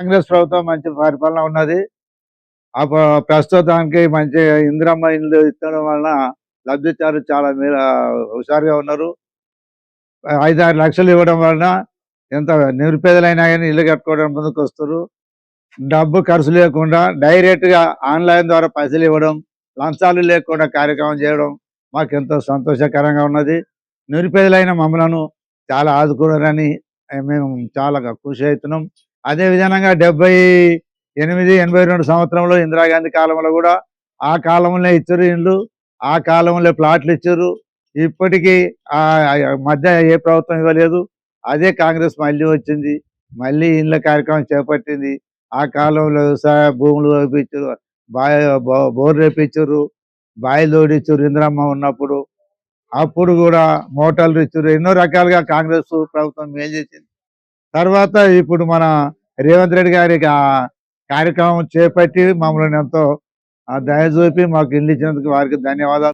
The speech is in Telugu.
కాంగ్రెస్ ప్రభుత్వం మంచి పరిపాలన ఉన్నది. ప్రస్తుతానికి మంచి ఇందిరమ్మ ఇల్లు ఇచ్చడం వలన లబ్ధిదారులు చాలా హుషారుగా ఉన్నారు. 5, 6 లక్షలు ఇవ్వడం వలన ఎంత నిరుపేదలైనా గాని ఇల్లు కట్టుకోవడానికి ముందుకొస్తుర్రు. డబ్బు ఖర్చు లేకుండా డైరెక్ట్‌గా ఆన్‌లైన్ ద్వారా పైసలు ఇవ్వడం, లంచాలు లేకుండా కార్యక్రమం చేయడం మాకెంతో సంతోషకరంగా ఉన్నది. నిరుపేదలైన మమ్మలను చాలా ఆదుకున్నారని మేము చాలా ఖుషి అయితున్నాం. అదే విధంగా 78, 82 సంవత్సరంలో ఇందిరాగాంధీ కాలంలో కూడా ఆ కాలంలోనే ఇచ్చిర్రు ఇండ్లు. ఆ కాలంలో ప్లాట్లు ఇచ్చిర్రు. ఇప్పటికీ మధ్య ఏ ప్రభుత్వం ఇవ్వలేదు. అదే కాంగ్రెస్ మళ్ళీ వచ్చింది. మళ్ళీ ఇండ్ల కార్యక్రమం చేపట్టింది. ఆ కాలంలో వ్యవసాయ భూములు వేపించిర్రు. బోర్లు వేపించిర్రు. బాయిలు తోడిచ్చిర్రు ఇందిరమ్మ ఉన్నప్పుడు. అప్పుడు కూడా మోటార్లు ఇచ్చిర్రు. ఎన్నో రకాలుగా కాంగ్రెస్ ప్రభుత్వం మేలు చేసింది. తర్వాత ఇప్పుడు మన రేవంత్ రెడ్డి గారి కార్యక్రమం చేపట్టి మమ్మల్ని ఎంతో దయ చూపి మాకు ఇల్లు ఇచ్చినందుకు వారికి ధన్యవాదాలు.